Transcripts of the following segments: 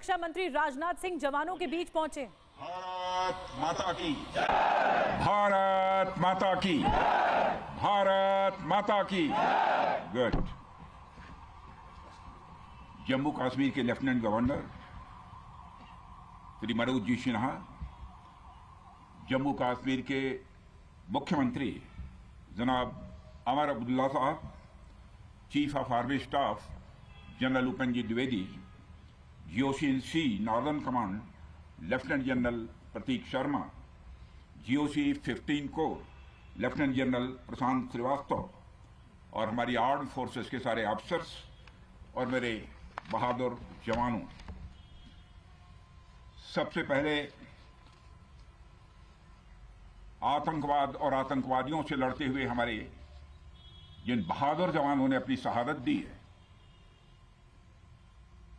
रक्षा मंत्री राजनाथ सिंह जवानों के बीच पहुंचे। भारत माता की जय। भारत माता की जय। भारत माता की गुड। जम्मू कश्मीर के लेफ्टिनेंट गवर्नर श्री मनोज जी सिन्हा, जम्मू कश्मीर के मुख्यमंत्री जनाब अमर अब्दुल्ला साहब, chief of army staff general Upendra ji Dwivedi, GOC-in-C northern command lieutenant general Prateek Sharma, GOC-15 corps lieutenant general Prashant Srivastava और हमारी आर्म्ड फोर्सेस के सारे ऑफिसर्स और मेरे बहादुर जवानों, सबसे पहले आतंकवाद और आतंकवादियों से लड़ते हुए हमारे जिन बहादुर जवानों ने अपनी शहादत दी है,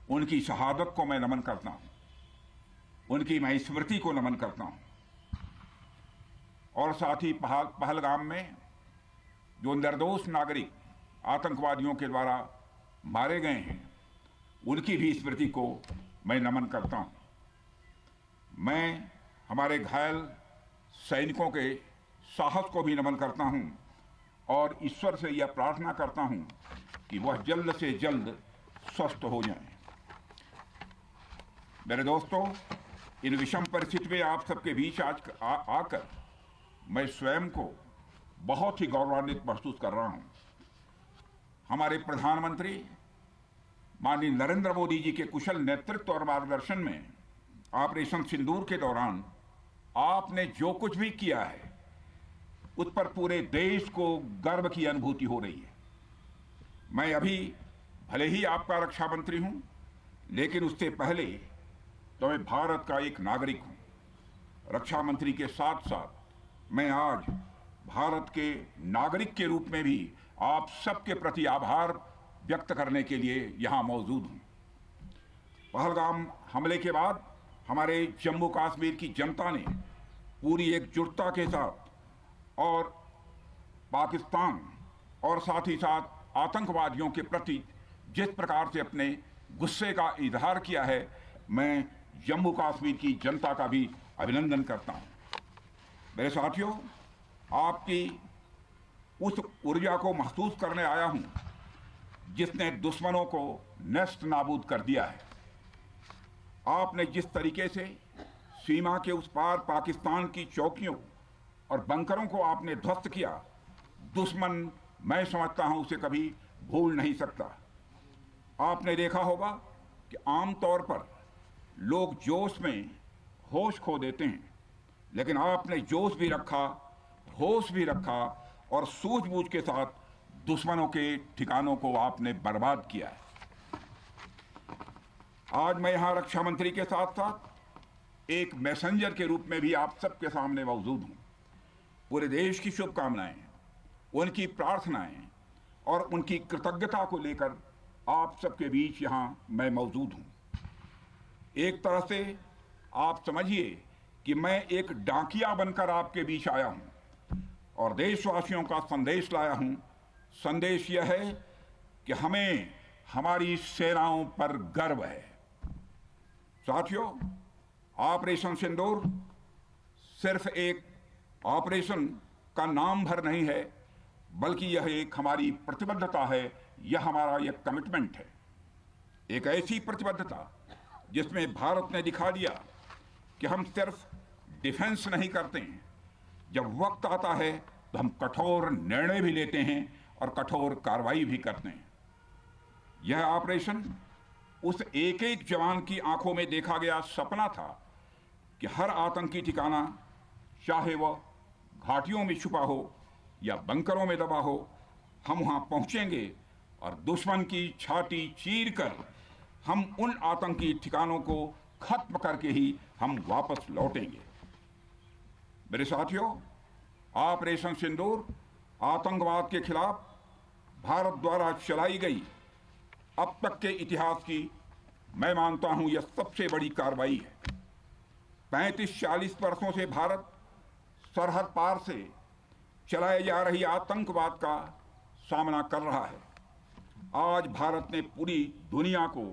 उनकी शहादत को मैं नमन करता हूं, उनकी मैं स्मृति को नमन करता हूं। और साथ ही पहलगाम में जो निर्दोष नागरिक आतंकवादियों के द्वारा मारे गए हैं, उनकी भी स्मृति को मैं नमन करता हूं। मैं हमारे घायल सैनिकों के साहस को भी नमन करता हूं और ईश्वर से यह प्रार्थना करता हूं कि वह जल्द से जल्द स्वस्थ हो जाएं। मेरे दोस्तों, इन विषम परिस्थिति में आप सबके बीच आज आकर मैं स्वयं को बहुत ही गौरवान्वित महसूस कर रहा हूं। हमारे प्रधानमंत्री माननीय नरेंद्र मोदी जी के कुशल नेतृत्व और मार्गदर्शन में ऑपरेशन सिंदूर के दौरान आपने जो कुछ भी किया है, उस पर पूरे देश को गर्व की अनुभूति हो रही है। मैं अभी भले ही आपका रक्षा मंत्री हूं, लेकिन उससे पहले तो मैं भारत का एक नागरिक हूं। रक्षा मंत्री के साथ साथ मैं आज भारत के नागरिक के रूप में भी आप सबके प्रति आभार व्यक्त करने के लिए यहां मौजूद हूं। पहलगाम हमले के बाद हमारे जम्मू कश्मीर की जनता ने पूरी एकजुटता के साथ और पाकिस्तान और साथ ही साथ आतंकवादियों के प्रति जिस प्रकार से अपने गुस्से का इजहार किया है, मैं जम्मू कश्मीर की जनता का भी अभिनंदन करता हूं। मेरे साथियों, आपकी उस ऊर्जा को महसूस करने आया हूं जिसने दुश्मनों को नष्ट नाबूद कर दिया है। आपने जिस तरीके से सीमा के उस पार पाकिस्तान की चौकियों और बंकरों को आपने ध्वस्त किया, दुश्मन मैं समझता हूं उसे कभी भूल नहीं सकता। आपने देखा होगा कि आमतौर पर लोग जोश में होश खो देते हैं, लेकिन आपने जोश भी रखा, होश भी रखा और सूझबूझ के साथ दुश्मनों के ठिकानों को आपने बर्बाद किया है। आज मैं यहां रक्षा मंत्री के साथ साथ एक मैसेंजर के रूप में भी आप सबके सामने मौजूद हूं। पूरे देश की शुभकामनाएं, उनकी प्रार्थनाएं और उनकी कृतज्ञता को लेकर आप सबके बीच यहां मैं मौजूद हूं। एक तरह से आप समझिए कि मैं एक डाकिया बनकर आपके बीच आया हूं और देशवासियों का संदेश लाया हूं। संदेश यह है कि हमें हमारी सेनाओं पर गर्व है। साथियों, ऑपरेशन सिंदूर सिर्फ एक ऑपरेशन का नाम भर नहीं है, बल्कि यह एक हमारी प्रतिबद्धता है, यह हमारा एक कमिटमेंट है। एक ऐसी प्रतिबद्धता जिसमें भारत ने दिखा दिया कि हम सिर्फ डिफेंस नहीं करते हैं, जब वक्त आता है तो हम कठोर निर्णय भी लेते हैं और कठोर कार्रवाई भी करते हैं। यह ऑपरेशन उस एक एक जवान की आंखों में देखा गया सपना था कि हर आतंकी ठिकाना, चाहे वह घाटियों में छुपा हो या बंकरों में दबा हो, हम वहां पहुंचेंगे और दुश्मन की छाती चीर कर हम उन आतंकी ठिकानों को खत्म करके ही हम वापस लौटेंगे। मेरे साथियों, ऑपरेशन सिंदूर आतंकवाद के खिलाफ भारत द्वारा चलाई गई अब तक के इतिहास की, मैं मानता हूं, यह सबसे बड़ी कार्रवाई है। 35-40 वर्षों से भारत सरहद पार से चलाई जा रही आतंकवाद का सामना कर रहा है। आज भारत ने पूरी दुनिया को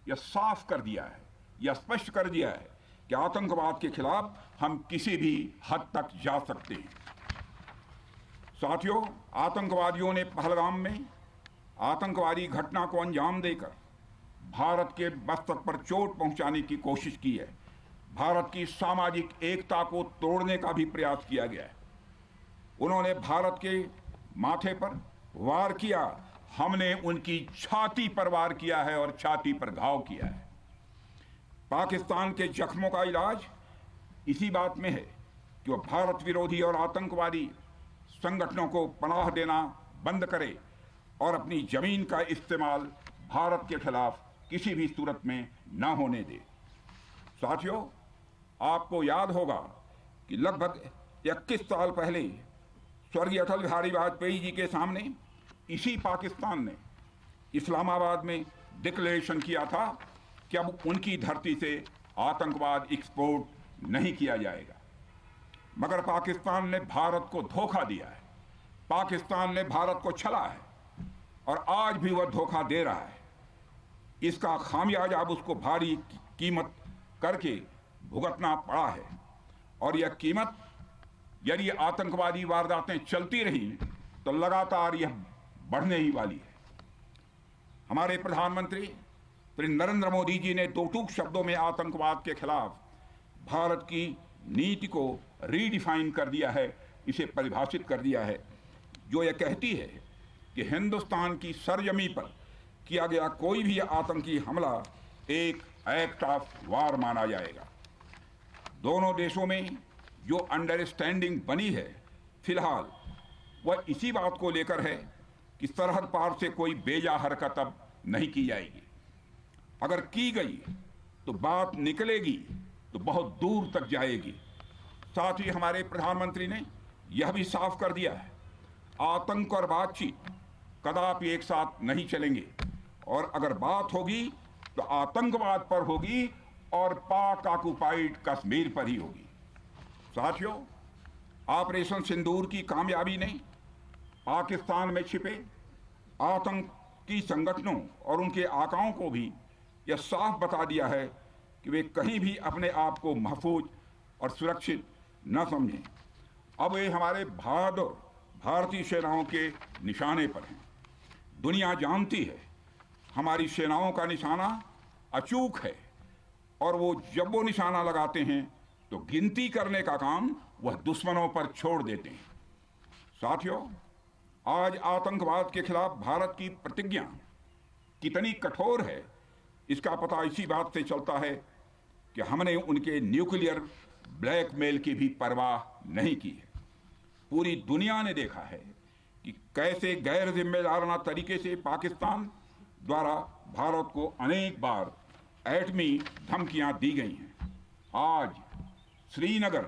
यह साफ कर दिया है यह स्पष्ट कर दिया है कि आतंकवाद के खिलाफ हम किसी भी हद तक जा सकते हैं। साथियों, आतंकवादियों ने पहलगाम में आतंकवादी घटना को अंजाम देकर भारत के मस्तक पर चोट पहुंचाने की कोशिश की है। भारत की सामाजिक एकता को तोड़ने का भी प्रयास किया गया है। उन्होंने भारत के माथे पर वार किया, हमने उनकी छाती पर वार किया है और छाती पर घाव किया है। पाकिस्तान के जख्मों का इलाज इसी बात में है कि वह भारत विरोधी और आतंकवादी संगठनों को पनाह देना बंद करे और अपनी जमीन का इस्तेमाल भारत के खिलाफ किसी भी सूरत में न होने दे। साथियों, आपको याद होगा कि लगभग 21 साल पहले स्वर्गीय अटल बिहारी वाजपेयी जी के सामने इसी पाकिस्तान ने इस्लामाबाद में डिक्लेरेशन किया था कि अब उनकी धरती से आतंकवाद एक्सपोर्ट नहीं किया जाएगा। मगर पाकिस्तान ने भारत को धोखा दिया है, पाकिस्तान ने भारत को छला है और आज भी वह धोखा दे रहा है। इसका खामियाजा अब उसको भारी कीमत करके भुगतना पड़ा है और यह कीमत, यदि आतंकवादी वारदातें चलती रही तो लगातार यह बढ़ने ही वाली है। हमारे प्रधानमंत्री श्री नरेंद्र मोदी जी ने दो टूक शब्दों में आतंकवाद के खिलाफ भारत की नीति को रीडिफाइन कर दिया है, इसे परिभाषित कर दिया है, जो यह कहती है कि हिंदुस्तान की सरजमी पर किया गया कोई भी आतंकी हमला एक एक्ट ऑफ वार माना जाएगा। दोनों देशों में जो अंडरस्टैंडिंग बनी है फिलहाल वह इसी बात को लेकर है कि सरहद पार से कोई बेजा हरकत अब नहीं की जाएगी। अगर की गई तो बात निकलेगी तो बहुत दूर तक जाएगी। साथ ही हमारे प्रधानमंत्री ने यह भी साफ कर दिया है, आतंक और बातचीत कदापि एक साथ नहीं चलेंगे और अगर बात होगी तो आतंकवाद पर होगी और पाक ऑक्युपाइड कश्मीर पर ही होगी। साथियों, ऑपरेशन सिंदूर की कामयाबी ने पाकिस्तान में छिपे आतंकी संगठनों और उनके आकाओं को भी यह साफ बता दिया है कि वे कहीं भी अपने आप को महफूज और सुरक्षित न समझें। अब वे हमारे बहादुर भारतीय सेनाओं के निशाने पर हैं। दुनिया जानती है हमारी सेनाओं का निशाना अचूक है और जब वो निशाना लगाते हैं तो गिनती करने का काम वह दुश्मनों पर छोड़ देते हैं। साथियों, आज आतंकवाद के खिलाफ भारत की प्रतिज्ञा कितनी कठोर है इसका पता इसी बात से चलता है कि हमने उनके न्यूक्लियर ब्लैकमेल की भी परवाह नहीं की है। पूरी दुनिया ने देखा है कि कैसे गैर जिम्मेदाराना तरीके से पाकिस्तान द्वारा भारत को अनेक बार एटमी धमकियां दी गई हैं। आज श्रीनगर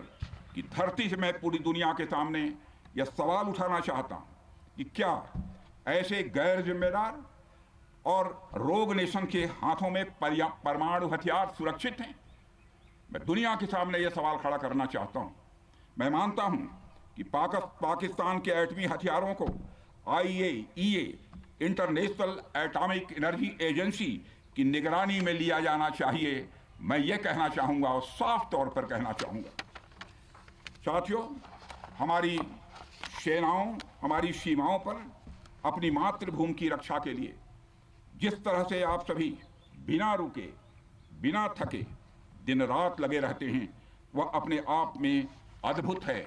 की धरती से मैं पूरी दुनिया के सामने यह सवाल उठाना चाहता हूं कि क्या ऐसे गैर जिम्मेदार और रोग नेशन के हाथों में परमाणु हथियार सुरक्षित हैं? मैं दुनिया के सामने यह सवाल खड़ा करना चाहता हूं। मैं मानता हूं कि पाकिस्तान के एटमी हथियारों को IAEA international atomic energy agency की निगरानी में लिया जाना चाहिए। मैं ये कहना चाहूँगा और साफ तौर पर कहना चाहूँगा। साथियों, हमारी सेनाओं हमारी सीमाओं पर अपनी मातृभूमि की रक्षा के लिए जिस तरह से आप सभी बिना रुके बिना थके दिन रात लगे रहते हैं वह अपने आप में अद्भुत है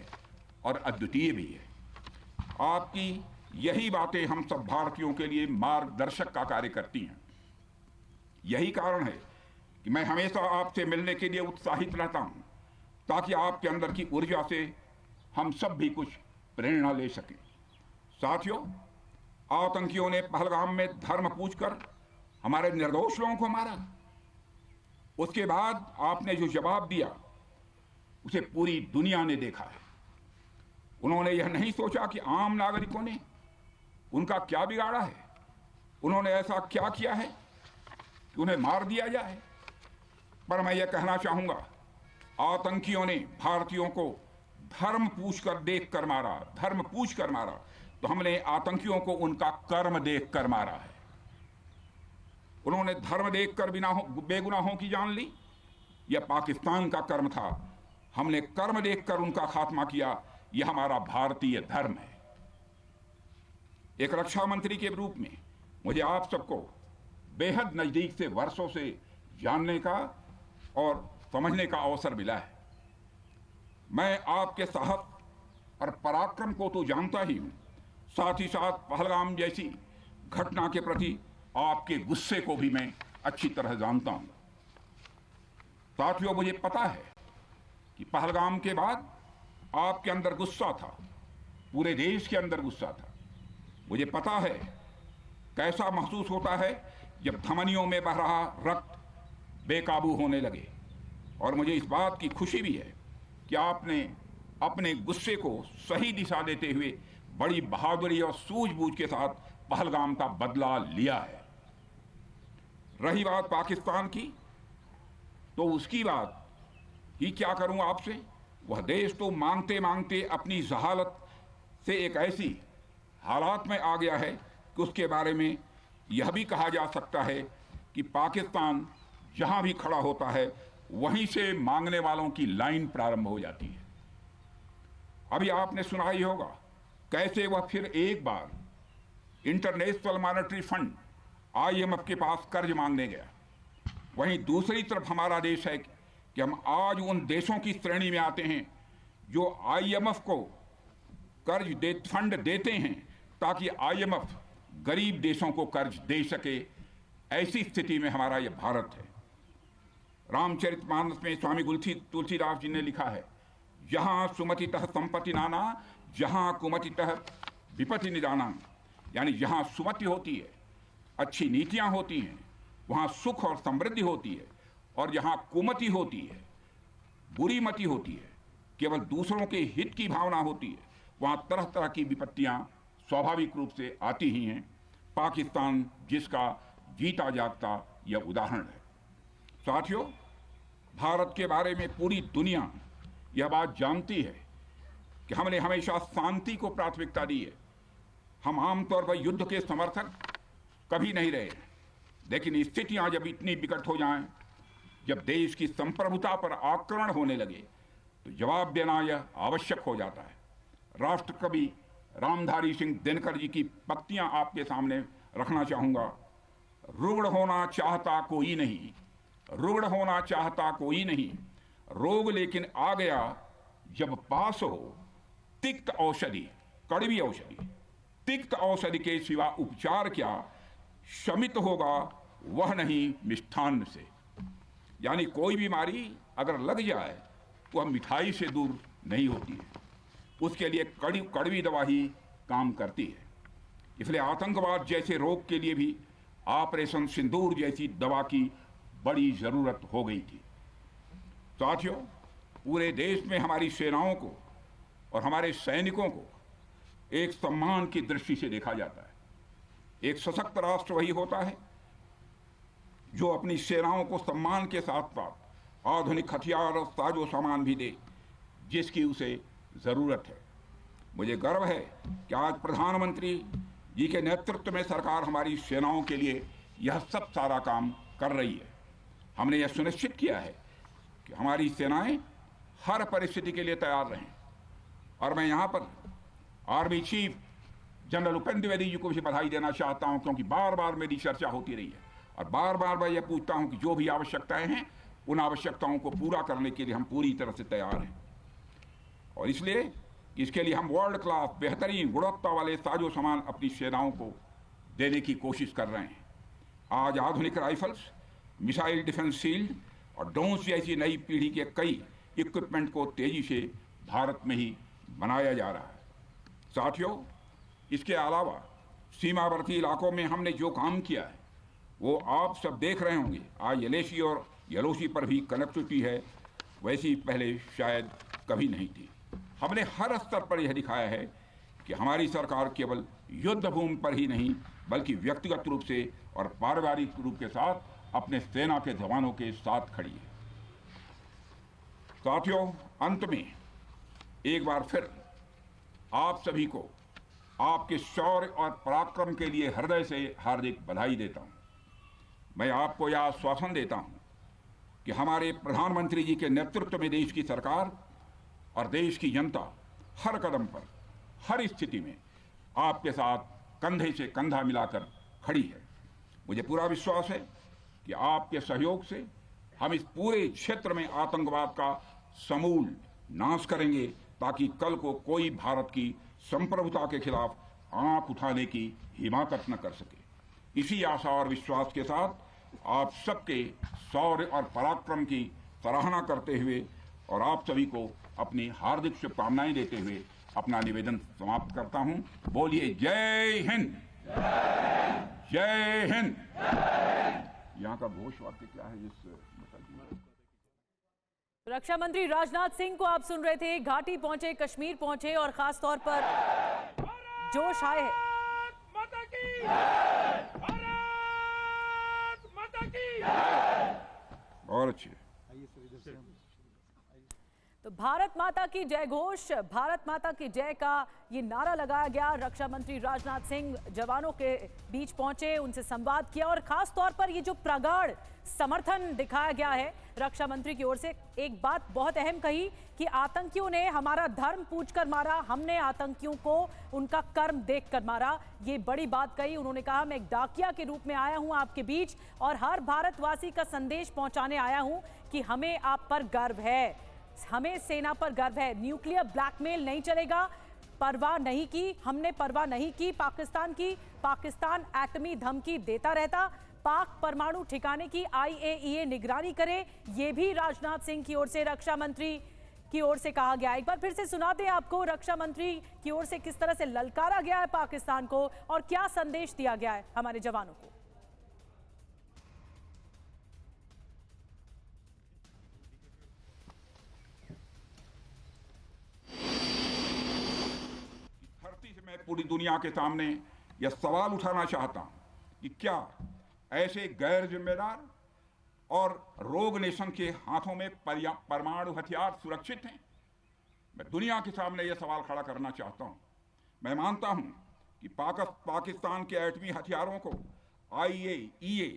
और अद्वितीय भी है। आपकी यही बातें हम सब भारतीयों के लिए मार्गदर्शक का कार्य करती हैं। यही कारण है कि मैं हमेशा आपसे मिलने के लिए उत्साहित रहता हूं ताकि आपके अंदर की ऊर्जा से हम सब भी कुछ प्रेरणा ले सकें। साथियों, आतंकियों ने पहलगाम में धर्म पूछकर हमारे निर्दोष लोगों को मारा। उसके बाद आपने जो जवाब दिया उसे पूरी दुनिया ने देखा है। उन्होंने यह नहीं सोचा कि आम नागरिकों ने उनका क्या बिगाड़ा है, उन्होंने ऐसा क्या किया है कि उन्हें मार दिया जाए। पर मैं यह कहना चाहूंगा, आतंकियों ने भारतीयों को धर्म पूछकर देखकर मारा, धर्म पूछकर मारा, तो हमने आतंकियों को उनका कर्म देखकर मारा है। उन्होंने धर्म देखकर बेगुनाहों की जान ली, यह पाकिस्तान का कर्म था। हमने कर्म देखकर उनका खात्मा किया। यह हमारा भारतीय धर्म है। एक रक्षा मंत्री के रूप में मुझे आप सबको बेहद नजदीक से वर्षों से जानने का और समझने का अवसर मिला है। मैं आपके साहस और पराक्रम को तो जानता ही हूं, साथ ही साथ पहलगाम जैसी घटना के प्रति आपके गुस्से को भी मैं अच्छी तरह जानता हूं। साथियों, मुझे पता है कि पहलगाम के बाद आपके अंदर गुस्सा था, पूरे देश के अंदर गुस्सा था। मुझे पता है कैसा महसूस होता है जब धमनियों में बह रहा रक्त बेकाबू होने लगे। और मुझे इस बात की खुशी भी है कि आपने अपने गुस्से को सही दिशा देते हुए बड़ी बहादुरी और सूझबूझ के साथ पहलगाम का बदला लिया है। रही बात पाकिस्तान की, तो उसकी बात ही क्या करूं आपसे। वह देश तो मांगते मांगते अपनी जहालत से एक ऐसी हालात में आ गया है कि उसके बारे में यह भी कहा जा सकता है कि पाकिस्तान जहां भी खड़ा होता है वहीं से मांगने वालों की लाइन प्रारंभ हो जाती है। अभी आपने सुना ही होगा कैसे वह फिर एक बार इंटरनेशनल मॉनेटरी फंड IMF के पास कर्ज मांगने गया। वहीं दूसरी तरफ हमारा देश है कि हम आज उन देशों की श्रेणी में आते हैं जो IMF को फंड देते हैं ताकि IMF गरीब देशों को कर्ज दे सके। ऐसी स्थिति में हमारा यह भारत है। रामचरितमानस में स्वामी तुलसीदास जी ने लिखा है, जहां सुमतितः संपत्ति नाना, जहां कुमतितः विपत्ति निदाना। यानी जहां सुमति होती है, अच्छी नीतियां होती हैं, वहां सुख और समृद्धि होती है, और जहां कुमति होती है, बुरी मति होती है, केवल दूसरों के हित की भावना होती है, वहां तरह तरह की विपत्तियां स्वाभाविक रूप से आती ही हैं। पाकिस्तान जिसका जीता जागता यह उदाहरण है। साथियों, भारत के बारे में पूरी दुनिया यह बात जानती है कि हमने हमेशा शांति को प्राथमिकता दी है। हम आमतौर पर युद्ध के समर्थक कभी नहीं रहे, लेकिन स्थितियां जब इतनी विकट हो जाएं, जब देश की संप्रभुता पर आक्रमण होने लगे, तो जवाब देना यह आवश्यक हो जाता है। राष्ट्रकवि रामधारी सिंह दिनकर जी की पंक्तियां आपके सामने रखना चाहूंगा। रुग्ण होना चाहता कोई नहीं, रुग्ण होना चाहता कोई नहीं, रोग लेकिन आ गया जब पास हो तिक्त औषधि, कड़वी औषधि। तिक्त औषधि के सिवा उपचार क्या, शमित होगा वह नहीं मिष्ठान्न से। यानी कोई बीमारी अगर लग जाए तो वह मिठाई से दूर नहीं होती है, उसके लिए कड़वी दवा ही काम करती है। इसलिए आतंकवाद जैसे रोग के लिए भी ऑपरेशन सिंदूर जैसी दवा की बड़ी जरूरत हो गई थी। साथियों, पूरे देश में हमारी सेनाओं को और हमारे सैनिकों को एक सम्मान की दृष्टि से देखा जाता है। एक सशक्त राष्ट्र वही होता है जो अपनी सेनाओं को सम्मान के साथ साथ आधुनिक हथियार और साजो सामान भी दे जिसकी उसे जरूरत है। मुझे गर्व है कि आज प्रधानमंत्री जी के नेतृत्व में सरकार हमारी सेनाओं के लिए यह सब सारा काम कर रही है। हमने यह सुनिश्चित किया है कि हमारी सेनाएं हर परिस्थिति के लिए तैयार रहें। और मैं यहाँ पर army chief general Upendra Dwivedi ji को भी बधाई देना चाहता हूँ, क्योंकि बार बार मेरी चर्चा होती रही है और बार बार मैं यह पूछता हूँ कि जो भी आवश्यकताएं हैं उन आवश्यकताओं को पूरा करने के लिए हम पूरी तरह से तैयार हैं। और इसलिए इसके लिए हम वर्ल्ड क्लास बेहतरीन गुणवत्ता वाले साजो सामान अपनी सेनाओं को देने की कोशिश कर रहे हैं। आज आधुनिक राइफल्स, मिसाइल डिफेंस शील्ड और ड्रोन्स जैसी नई पीढ़ी के कई इक्विपमेंट को तेजी से भारत में ही बनाया जा रहा है। साथियों, इसके अलावा सीमावर्ती इलाकों में हमने जो काम किया है वो आप सब देख रहे होंगे। आज LAC और LOC पर भी कनेक्टिविटी है, वैसी पहले शायद कभी नहीं थी। हमने हर स्तर पर यह दिखाया है कि हमारी सरकार केवल युद्ध भूमि पर ही नहीं बल्कि व्यक्तिगत रूप से और पारिवारिक रूप के साथ अपने सेना के जवानों के साथ खड़ी है। साथियों, अंत में एक बार फिर आप सभी को आपके शौर्य और पराक्रम के लिए हृदय से हार्दिक बधाई देता हूं। मैं आपको यह आश्वासन देता हूं कि हमारे प्रधानमंत्री जी के नेतृत्व में देश की सरकार और देश की जनता हर कदम पर, हर स्थिति में आपके साथ कंधे से कंधा मिलाकर खड़ी है। मुझे पूरा विश्वास है कि आपके सहयोग से हम इस पूरे क्षेत्र में आतंकवाद का समूल नाश करेंगे, ताकि कल को कोई भारत की संप्रभुता के खिलाफ आंख उठाने की हिमाकत न कर सके। इसी आशा और विश्वास के साथ आप सबके शौर्य और पराक्रम की सराहना करते हुए और आप सभी को अपनी हार्दिक शुभकामनाएं देते हुए अपना निवेदन समाप्त करता हूं। बोलिए जय हिंद, जय हिंद। यहाँ का घोष वाक्य क्या है? रक्षा मंत्री राजनाथ सिंह को आप सुन रहे थे। घाटी पहुंचे, कश्मीर पहुंचे और खास तौर पर जोश आए है। और अच्छी तो भारत माता की जय घोष, भारत माता की जय का ये नारा लगाया गया। रक्षा मंत्री राजनाथ सिंह जवानों के बीच पहुंचे, उनसे संवाद किया और खास तौर पर ये जो प्रगाढ़ समर्थन दिखाया गया है रक्षा मंत्री की ओर से। एक बात बहुत अहम कही कि आतंकियों ने हमारा धर्म पूछकर मारा, हमने आतंकियों को उनका कर्म देखकर मारा। ये बड़ी बात कही उन्होंने। कहा मैं एक डाकिया के रूप में आया हूं आपके बीच और हर भारतवासी का संदेश पहुंचाने आया हूं कि हमें आप पर गर्व है, हमें सेना पर गर्व है। न्यूक्लियर ब्लैकमेल नहीं चलेगा, परवाह नहीं की, हमने परवाह नहीं की पाकिस्तान की। पाकिस्तान एटमी धमकी देता रहता, पाक परमाणु ठिकाने की IAEA निगरानी करे, ये भी राजनाथ सिंह की ओर से, रक्षा मंत्री की ओर से कहा गया। एक बार फिर से सुनाते हैं आपको रक्षा मंत्री की ओर से किस तरह से ललकारा गया है पाकिस्तान को और क्या संदेश दिया गया है हमारे जवानों को। मैं पूरी दुनिया के सामने यह सवाल उठाना चाहता हूं कि क्या ऐसे गैर जिम्मेदार और रोग नेशन के हाथों में परमाणु हथियार सुरक्षित हैं? मैं दुनिया के सामने यह सवाल खड़ा करना चाहता हूं। मैं मानता हूं कि पाकिस्तान के एटमी हथियारों को IAEA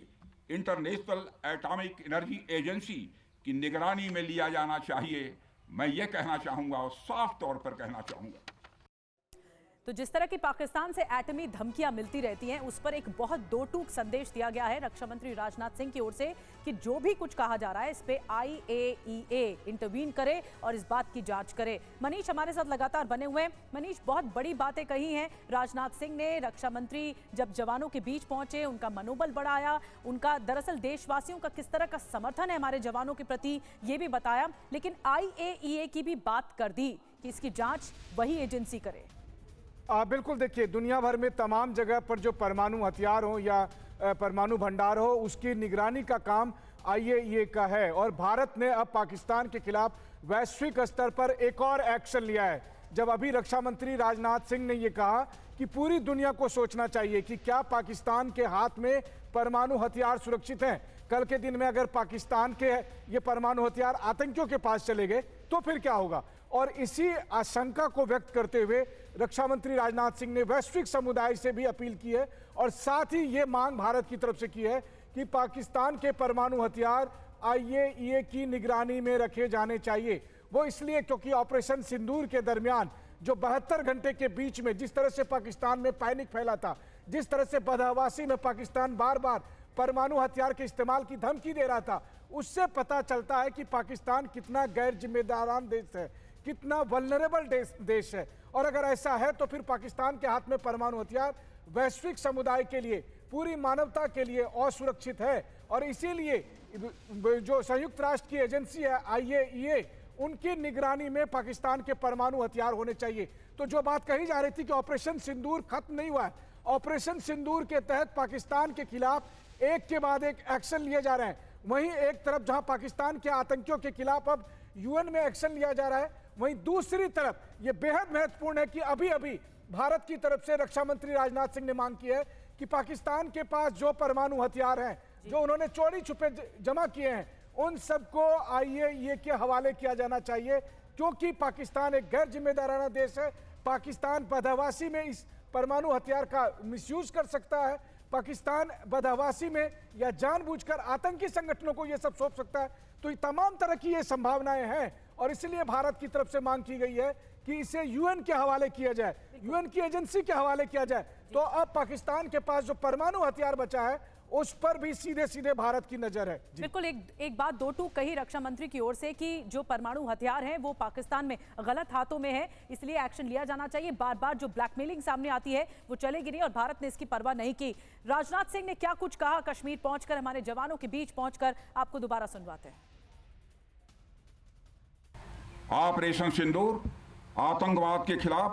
international atomic energy agency की निगरानी में लिया जाना चाहिए। मैं ये कहना चाहूंगा और साफ तौर पर कहना चाहूंगा। तो जिस तरह की पाकिस्तान से एटमी धमकियां मिलती रहती हैं, उस पर एक बहुत दो टूक संदेश दिया गया है रक्षा मंत्री राजनाथ सिंह की ओर से कि जो भी कुछ कहा जा रहा है इस पे IAEA इंटरवीन करे और इस बात की जांच करे। मनीष हमारे साथ लगातार बने हुए हैं। मनीष, बहुत बड़ी बातें कही हैं राजनाथ सिंह ने। रक्षा मंत्री जब जवानों के बीच पहुंचे, उनका मनोबल बढ़ाया, उनका दरअसल देशवासियों का किस तरह का समर्थन है हमारे जवानों के प्रति ये भी बताया, लेकिन IAEA की भी बात कर दी कि इसकी जांच वही एजेंसी करे। बिल्कुल, देखिए दुनिया भर में तमाम जगह पर जो परमाणु हथियार हो या परमाणु भंडार हो, उसकी निगरानी का काम IAEA का है। और भारत ने अब पाकिस्तान के खिलाफ वैश्विक स्तर पर एक और एक्शन लिया है। जब अभी रक्षा मंत्री राजनाथ सिंह ने ये कहा कि पूरी दुनिया को सोचना चाहिए कि क्या पाकिस्तान के हाथ में परमाणु हथियार सुरक्षित हैं। कल के दिन में अगर पाकिस्तान के ये परमाणु हथियार आतंकियों के पास चले गए तो फिर क्या होगा। और इसी आशंका को व्यक्त करते हुए रक्षा मंत्री राजनाथ सिंह ने वैश्विक समुदाय से भी अपील की है और साथ ही ये मांग भारत की तरफ से की है कि पाकिस्तान के परमाणु हथियार IAEA की निगरानी में रखे जाने चाहिए। वो इसलिए क्योंकि ऑपरेशन सिंदूर के दरमियान जो 72 घंटे के बीच में जिस तरह से पाकिस्तान में पैनिक फैला था, जिस तरह से बदहवासी में पाकिस्तान बार बार परमाणु हथियार के इस्तेमाल की धमकी दे रहा था, उससे पता चलता है कि पाकिस्तान कितना गैर जिम्मेदारान देश है, कितना वल्नरेबल देश है। और अगर ऐसा है तो फिर पाकिस्तान के हाथ में परमाणु हथियार वैश्विक समुदाय के लिए, पूरी मानवता के लिए असुरक्षित है। और इसीलिए जो संयुक्त राष्ट्र की एजेंसी है IAEA, उनकी निगरानी में पाकिस्तान के परमाणु हथियार होने चाहिए। तो जो बात कही जा रही थी कि ऑपरेशन सिंदूर खत्म नहीं हुआ है, ऑपरेशन सिंदूर के तहत पाकिस्तान के खिलाफ एक के बाद एक एक्शन लिए जा रहे हैं। वहीं एक तरफ जहां पाकिस्तान के आतंकियों के खिलाफ अब UN में एक्शन लिया जा रहा है, वहीं दूसरी तरफ यह बेहद महत्वपूर्ण है कि अभी अभी भारत की तरफ से रक्षा मंत्री राजनाथ सिंह ने मांग की है कि पाकिस्तान के पास जो परमाणु हथियार हैं, जो उन्होंने चोरी छुपे जमा किए हैं, उन सबको IAEA के हवाले किया जाना चाहिए। क्योंकि पाकिस्तान एक गैर जिम्मेदाराना देश है। पाकिस्तान बदहवासी में इस परमाणु हथियार का मिसयूज कर सकता है। पाकिस्तान बदहवासी में या जानबूझकर आतंकी संगठनों को यह सब सौंप सकता है। तो ये तमाम तरह की ये संभावनाएं हैं और इसलिए भारत की तरफ से मांग की गई है कि इसे यूएन के हवाले किया जाए, यूएन की एजेंसी के हवाले किया जाए। तो अब पाकिस्तान के पास जो परमाणु हथियार बचा है उस पर भी सीधे सीधे भारत की नजर है। बिल्कुल एक बात दो टूक कही रक्षा मंत्री की ओर से कि जो परमाणु हथियार हैं वो पाकिस्तान में गलत हाथों में है, इसलिए एक्शन लिया जाना चाहिए। बार बार जो ब्लैकमेलिंग सामने आती है वो चलेगी नहीं और भारत ने इसकी परवाह नहीं की। राजनाथ सिंह ने क्या कुछ कहा कश्मीर पहुंचकर, हमारे जवानों के बीच पहुंचकर, आपको दोबारा सुनवाते हैं। ऑपरेशन सिंदूर आतंकवाद के खिलाफ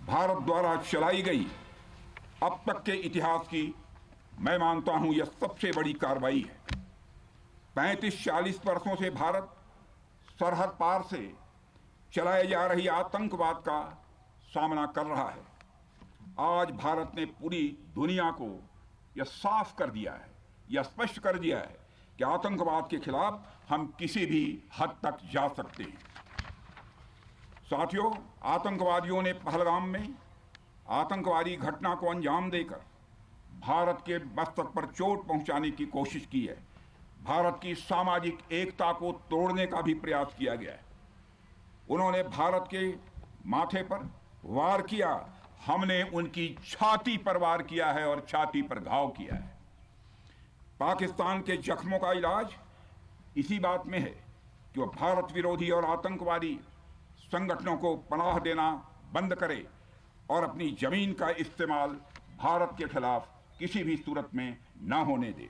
भारत द्वारा चलाई गई अब तक के इतिहास की मैं मानता हूं यह सबसे बड़ी कार्रवाई है। 35-40 वर्षों से भारत सरहद पार से चलाए जा रही आतंकवाद का सामना कर रहा है। आज भारत ने पूरी दुनिया को यह साफ कर दिया है, यह स्पष्ट कर दिया है कि आतंकवाद के खिलाफ हम किसी भी हद तक जा सकते हैं। साथियों, आतंकवादियों ने पहलगाम में आतंकवादी घटना को अंजाम देकर भारत के मस्तक पर चोट पहुंचाने की कोशिश की है। भारत की सामाजिक एकता को तोड़ने का भी प्रयास किया गया है। उन्होंने भारत के माथे पर वार किया, हमने उनकी छाती पर वार किया है और छाती पर घाव किया है। पाकिस्तान के जख्मों का इलाज इसी बात में है कि वह भारत विरोधी और आतंकवादी संगठनों को पनाह देना बंद करे और अपनी जमीन का इस्तेमाल भारत के खिलाफ किसी भी सूरत में न होने दे।